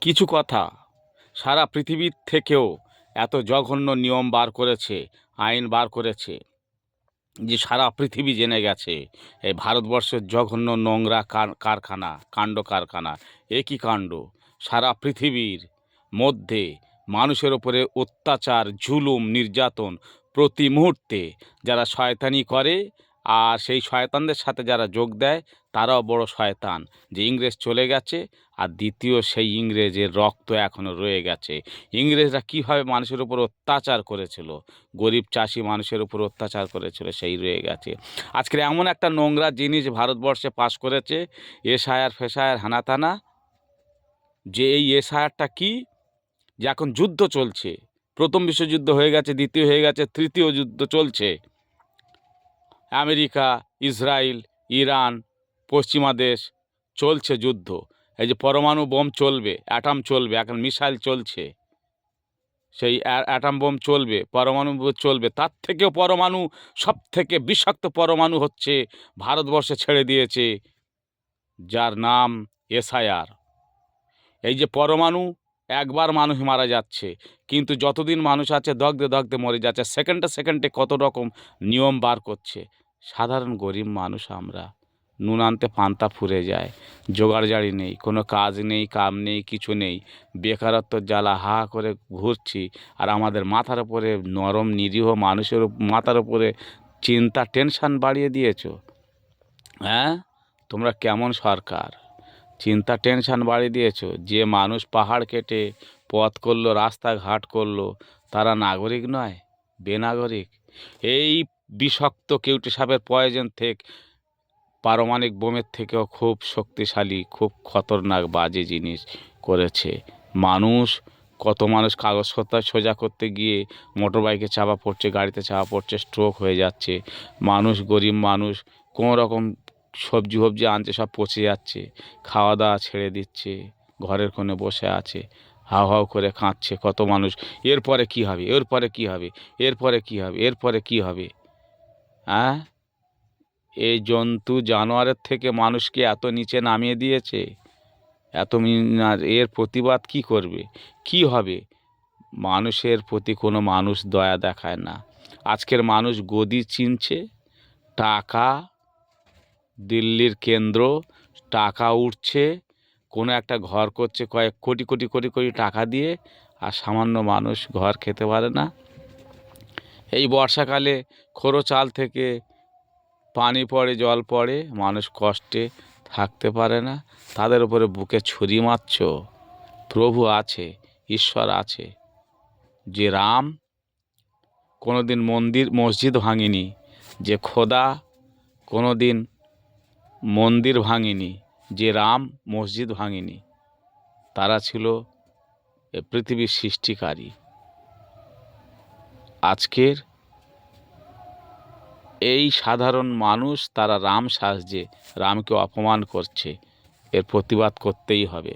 কিছু কথা সারা পৃথিবীর থেকেও এত জঘন্য নিয়ম বার করেছে, আইন বার করেছে যে সারা পৃথিবী জেনে গেছে এই ভারতবর্ষের জঘন্য নোংরা কারখানা, কাণ্ড কারখানা। এ কী কাণ্ড! সারা পৃথিবীর মধ্যে মানুষের ওপরে অত্যাচার, জুলুম, নির্যাতন প্রতি মুহূর্তে যারা শয়তানি করে, আর সেই শয়তানদের সাথে যারা যোগ দেয় তারাও বড় শয়তান। যে ইংরেজ চলে গেছে, আর দ্বিতীয় সেই ইংরেজের রক্ত এখনও রয়ে গেছে। ইংরেজরা কীভাবে মানুষের উপর অত্যাচার করেছিল, গরিব চাষি মানুষের উপর অত্যাচার করেছিল, সেই রয়ে গেছে। আজকের এমন একটা নোংরা জিনিস ভারতবর্ষে পাশ করেছে, এসআইআর ফেসায়ার হানাতানা। যে এই এসআইআরটা কি, যে এখন যুদ্ধ চলছে, প্রথম বিশ্বযুদ্ধ হয়ে গেছে, দ্বিতীয় হয়ে গেছে, তৃতীয় যুদ্ধ চলছে। আমেরিকা, ইসরায়েল, ইরান, পশ্চিমা দেশ চলছে যুদ্ধ। এই যে পরমাণু বোম চলবে, অ্যাটম চলবে, এখন মিসাইল চলছে, সেই অ্যাটম বোম চলবে, পরমাণু বোম চলবে। তার থেকেও পরমাণু, সব থেকে বিষাক্ত পরমাণু হচ্ছে ভারতবর্ষে ছেড়ে দিয়েছে, যার নাম এসআইআর। এই যে পরমাণু, একবার মানুষ মারা যাচ্ছে, কিন্তু যতদিন মানুষ আছে দগ্ধে দগ্ধে মরে যাচ্ছে। সেকেন্ডে সেকেন্ডে কত রকম নিয়ম বার করছে। সাধারণ গরিব মানুষ আমরা, নুন আনতে পান্তা ফুরে যায়, জোগাড় জাড়ি নেই, কোনো কাজ নেই, কাম নেই, কিছু নেই, বেকারত্বর জ্বালা হা করে ঘুরছি। আর আমাদের মাথার উপরে, নরম নিরীহ মানুষের মাথার উপরে চিন্তা, টেনশন বাড়িয়ে দিয়েছো। হ্যাঁ, তোমরা কেমন সরকার! চিন্তা টেনশন বাড়িয়ে দিয়েছো। যে মানুষ পাহাড় কেটে পথ করলো, রাস্তাঘাট করলো, তারা নাগরিক নয়, বেনাগরিক? এই বিষাক্ত কেউটে সাপের পয়জন থেকে, পারমাণবিক বোমের থেকেও খুব শক্তিশালী, খুব খতরনাক বাজে জিনিস করেছে মানুষ। কত মানুষ কাগজপত্র সোজা করতে গিয়ে মোটর বাইকে চাপা পড়ছে, গাড়িতে চাপা পড়ছে, স্ট্রোক হয়ে যাচ্ছে। মানুষ, গরিব মানুষ, কোনো রকম সবজি ফবজি আনছে, সব পচে যাচ্ছে, খাওয়া দাওয়া ছেড়ে দিচ্ছে, ঘরের কোণে বসে আছে, হাউ হাউ করে কাঁদছে কত মানুষ। এরপরে কী হবে, এরপরে কী হবে, এরপরে কী হবে, এরপরে কী হবে? হ্যাঁ, এই জন্তু জানোয়ারের থেকে মানুষকে এত নিচে নামিয়ে দিয়েছে, আর এর প্রতিবাদ কি করবে, কি হবে? মানুষের প্রতি কোনো মানুষ দয়া দেখায় না। আজকের মানুষ গদি চিনছে, টাকা, দিল্লির কেন্দ্র, টাকা উঠছে, কোনো একটা ঘর করছে কয়েক কোটি কোটি কোটি কোটি টাকা দিয়ে, আর সামান্য মানুষ ঘর খেতে পারে না। এই বর্ষাকালে খোরো চাল থেকে পানি পড়ে, জল পড়ে, মানুষ কষ্টে থাকতে পারে না। তাদের উপরে বুকে ছুরি মারছ? প্রভু আছে, ঈশ্বর আছে। যে রাম কোনো দিন মসজিদ ভাঙেনি, যে খোদা কোনো দিন মন্দির ভাঙেনি, যে রাম মসজিদ ভাঙেনি, তারা ছিল এ পৃথিবীর সৃষ্টিকারী। আজকের এই সাধারণ মানুষ, তারা রাম সাজছে, রামকে অপমান করছে। এর প্রতিবাদ করতেই হবে।